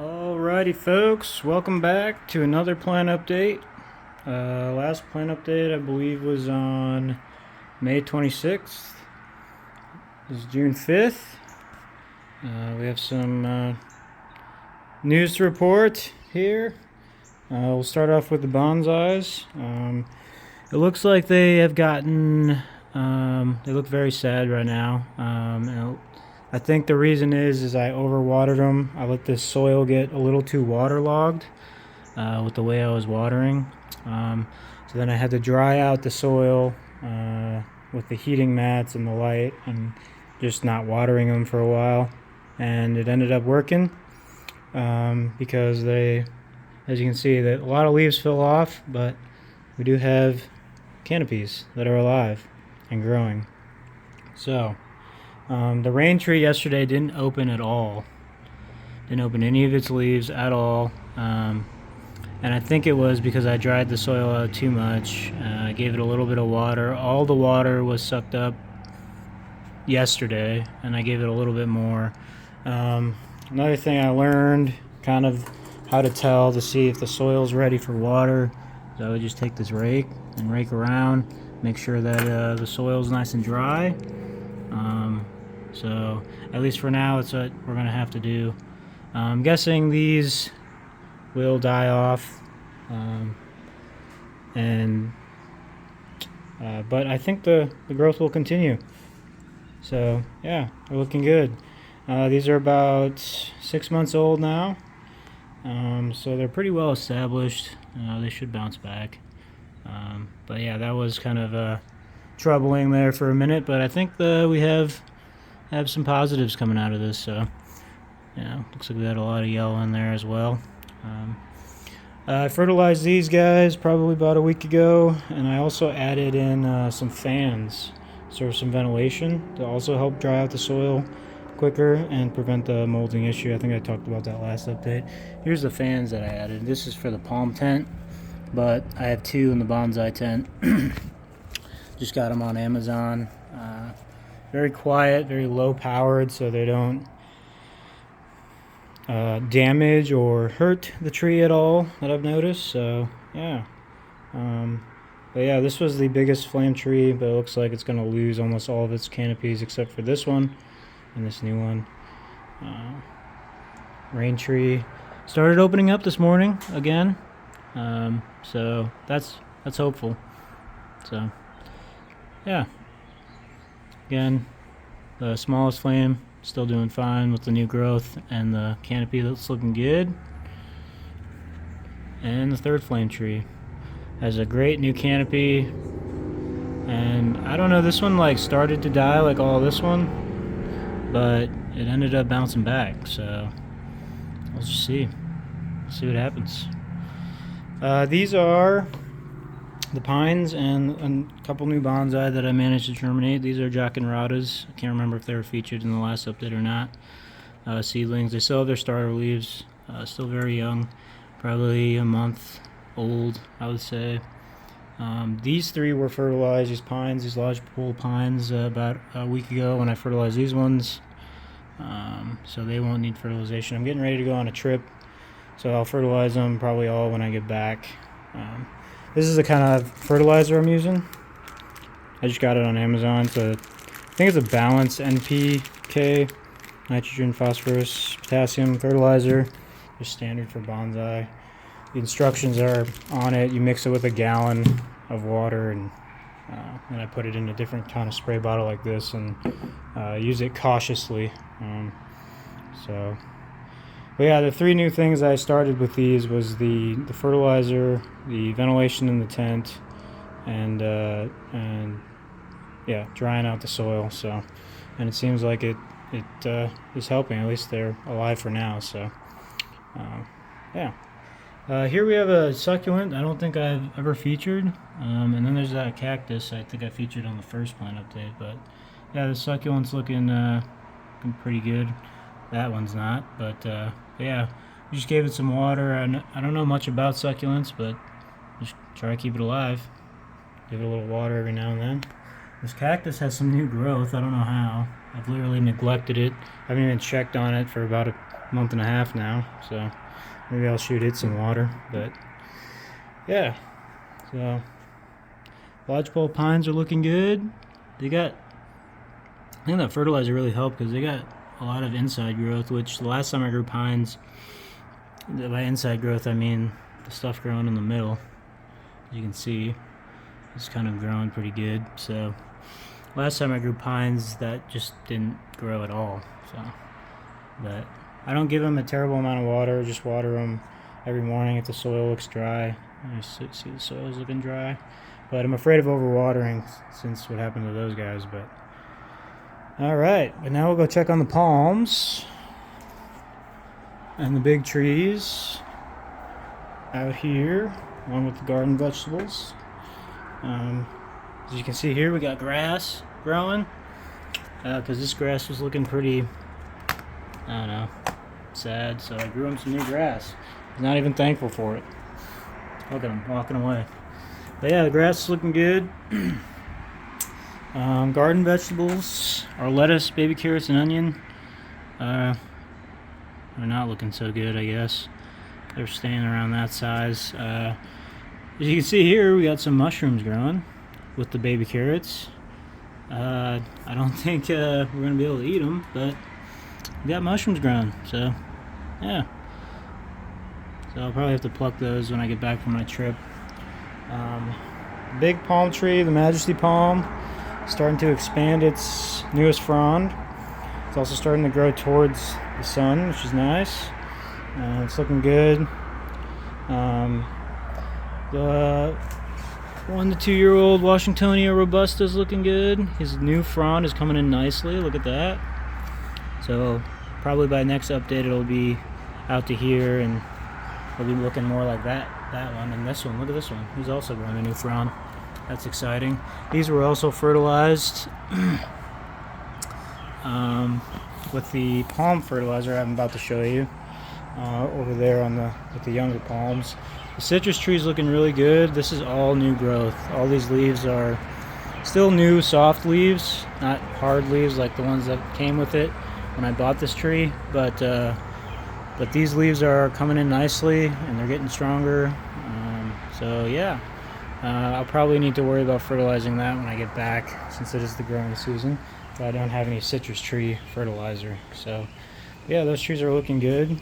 Alrighty folks, welcome back to another plant update. Last plant update I believe was on May 26th. This is June 5th. We have some news to report here. We'll start off with the bonsais. It looks like they have gotten, they look very sad right now. I think the reason is I overwatered them. I let this soil get a little too waterlogged with the way I was watering. So then I had to dry out the soil with the heating mats and the light and just not watering them for a while. And it ended up working because they, as you can see, that a lot of leaves fell off, but we do have canopies that are alive and growing. So the rain tree yesterday didn't open at all. Didn't open any of its leaves at all. And I think it was because I dried the soil out too much. I gave it a little bit of water. All the water was sucked up yesterday, and I gave it a little bit more. Another thing I learned, kind of how to tell to see if the soil's ready for water, is I would just take this rake and rake around, make sure that the soil's nice and dry. So at least for now, it's what we're gonna have to do. I'm guessing these will die off, but I think the growth will continue. So yeah, they're looking good. These are about 6 months old now, so they're pretty well established. They should bounce back. But yeah, that was kind of troubling there for a minute, but I think we have some positives coming out of this. So yeah, looks like we had a lot of yellow in there as well. I fertilized these guys probably about a week ago, and I also added in some fans, so some ventilation to also help dry out the soil quicker and prevent the molding issue. I think I talked about that last update. Here's the fans that I added. This is for the palm tent, but I have two in the bonsai tent. Just got them on Amazon. Very quiet, very low powered, so they don't damage or hurt the tree at all that I've noticed. So yeah, but yeah, this was the biggest flame tree, but it looks like it's going to lose almost all of its canopies except for this one and this new one. Rain tree started opening up this morning again, so that's hopeful. So yeah, again, the smallest flame still doing fine with the new growth and the canopy that's looking good. And the third flame tree has a great new canopy, and I don't know, this one like started to die like all this one, but it ended up bouncing back. So let's just see what happens. These are the pines and a couple new bonsai that I managed to germinate. These are Jacanratas. I can't remember if they were featured in the last update or not. Seedlings. They still have their starter leaves. Still very young, probably a month old, I would say. These three were fertilized. These pines, these lodgepole pines, about a week ago when I fertilized these ones. So they won't need fertilization. I'm getting ready to go on a trip, so I'll fertilize them probably all when I get back. This is the kind of fertilizer I'm using. I just got it on Amazon. So I think it's a balanced NPK, nitrogen, phosphorus, potassium fertilizer, just standard for bonsai. The instructions are on it. You mix it with a gallon of water, and I put it in a different kind of spray bottle like this, and use it cautiously. But yeah, the three new things I started with these was the fertilizer, the ventilation in the tent, and yeah, drying out the soil. So, and it seems like it is helping. At least they're alive for now. So yeah. Here we have a succulent I don't think I've ever featured, and then there's that cactus I think I featured on the first plant update. But yeah, the succulent's looking pretty good. That one's not, but yeah, we just gave it some water. I don't know much about succulents, but just try to keep it alive. Give it a little water every now and then. This cactus has some new growth. I don't know how. I've literally neglected it. I haven't even checked on it for about month and a half now, so maybe I'll shoot it some water. But yeah, so lodgepole pines are looking good. They got, I think that fertilizer really helped because they got a lot of inside growth, which the last time I grew pines, by inside growth I mean the stuff growing in the middle. As you can see, it's kind of growing pretty good. So last time I grew pines, that just didn't grow at all. So, but I don't give them a terrible amount of water. Just water them every morning if the soil looks dry. You see the soil is looking dry, but I'm afraid of overwatering since what happened to those guys. But all right, but now we'll go check on the palms and the big trees out here, along with the garden vegetables. As you can see here, we got grass growing because this grass was looking pretty, I don't know, sad. So I grew him some new grass. He's not even thankful for it. Look at him walking away. But yeah, the grass is looking good. Garden vegetables, our lettuce, baby carrots, and onion are not looking so good, I guess. They're staying around that size. As you can see here, we got some mushrooms growing with the baby carrots. I don't think we're going to be able to eat them, but we got mushrooms growing, so yeah. So I'll probably have to pluck those when I get back from my trip. Big palm tree, the Majesty palm, starting to expand its newest frond. It's also starting to grow towards the sun, which is nice. It's looking good. The 1 to 2 year old Washingtonia robusta is looking good. His new frond is coming in nicely. Look at that. So probably by next update it'll be out to here and it'll be looking more like that one. And this one, look at this one. He's also growing a new frond. That's exciting. These were also fertilized with the palm fertilizer I'm about to show you over there with the younger palms. The citrus tree is looking really good. This is all new growth. All these leaves are still new, soft leaves, not hard leaves like the ones that came with it when I bought this tree. But these leaves are coming in nicely and they're getting stronger. So yeah, I'll probably need to worry about fertilizing that when I get back, since it is the growing season. But I don't have any citrus tree fertilizer. So yeah, those trees are looking good.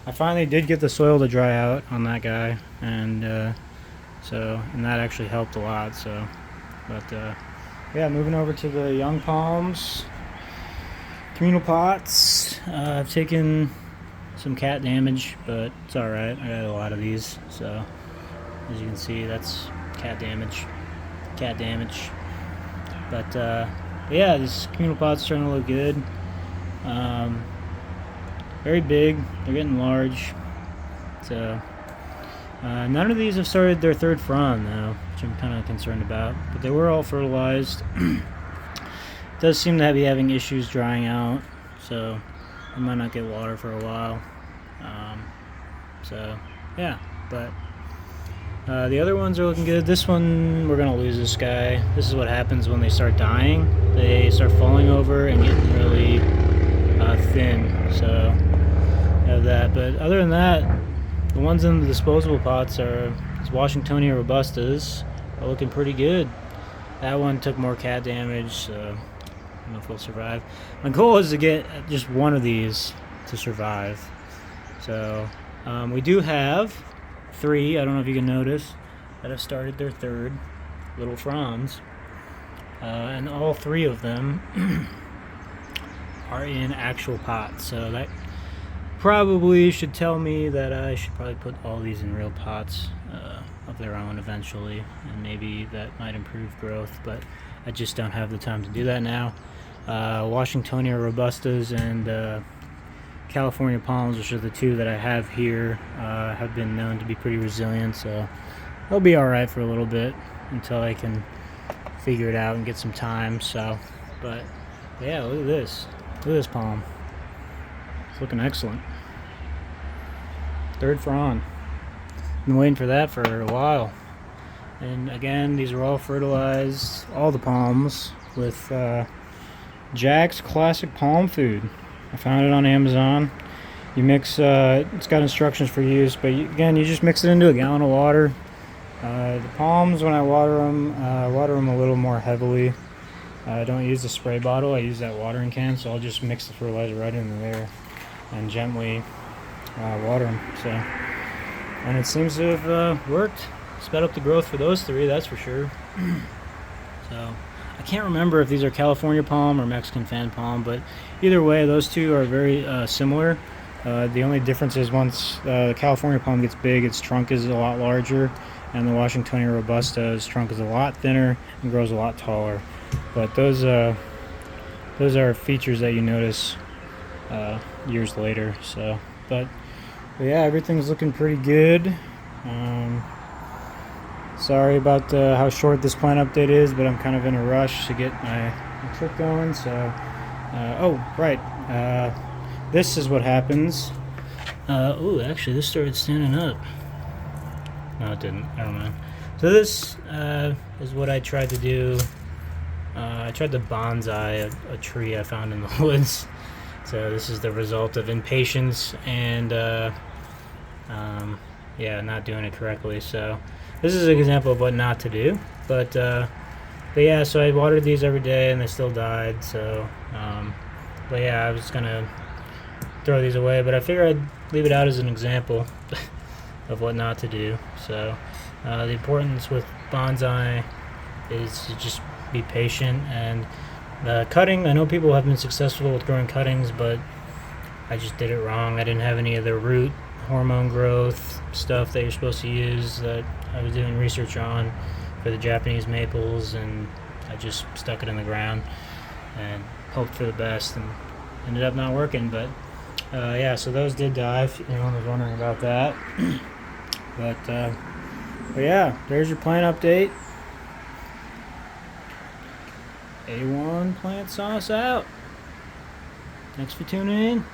I finally did get the soil to dry out on that guy, and that actually helped a lot. So, but yeah, moving over to the young palms, communal pots. I've taken some cat damage, but it's all right. I got a lot of these, so as you can see, that's cat damage. But yeah, these communal pots are starting to look good. Very big. They're getting large. So none of these have started their third frond though, which I'm kind of concerned about. But they were all fertilized. It does seem to be having issues drying out, so I might not get water for a while. So yeah, but the other ones are looking good. This one, we're gonna lose this guy. This is what happens when they start dying. They start falling over and getting really thin. So have that. But other than that, the ones in the disposable pots are these Washingtonia robustas are looking pretty good. That one took more cat damage, so I don't know if it'll survive. My goal is to get just one of these to survive. So we do have 3, I don't know if you can notice, that have started their third little fronds. And all 3 of them are in actual pots. So that probably should tell me that I should probably put all these in real pots of their own eventually. And maybe that might improve growth, but I just don't have the time to do that now. Washingtonia robustas and California palms, which are the 2 that I have here, have been known to be pretty resilient, so they'll be alright for a little bit until I can figure it out and get some time. So, but yeah, look at this. Look at this palm. It's looking excellent. Third frond. Been waiting for that for a while. And again, these are all fertilized, all the palms, with Jack's Classic Palm Food. I found it on Amazon. You mix, it's got instructions for use, but again, you just mix it into a gallon of water. The palms, when I water them a little more heavily. I don't use the spray bottle, I use that watering can, so I'll just mix the fertilizer right into there and gently water them. So, and it seems to have worked. Sped up the growth for those three, that's for sure. So, I can't remember if these are California palm or Mexican fan palm, but either way, those two are very similar. The only difference is once the California palm gets big, its trunk is a lot larger, and the Washingtonia robusta's trunk is a lot thinner and grows a lot taller. But those are features that you notice years later. So, but yeah, everything's looking pretty good. Sorry about how short this plant update is, but I'm kind of in a rush to get my trip going. So, oh right, this is what happens. Oh, actually, this started standing up. No, it didn't. I don't know. So this is what I tried to do. I tried to bonsai a tree I found in the woods. So this is the result of impatience and yeah, not doing it correctly. So this is an example of what not to do. But yeah, so I watered these every day and they still died. So but yeah, I was gonna throw these away, but I figured I'd leave it out as an example of what not to do. So the importance with bonsai is to just be patient. And cutting, I know people have been successful with growing cuttings, but I just did it wrong. I didn't have any of the root hormone growth stuff that you're supposed to use that I was doing research on for the Japanese maples, and I just stuck it in the ground and hoped for the best, and ended up not working. But yeah, so those did die, if anyone was wondering about that. But yeah, there's your plant update. A1 Plant Sauce out. Thanks for tuning in.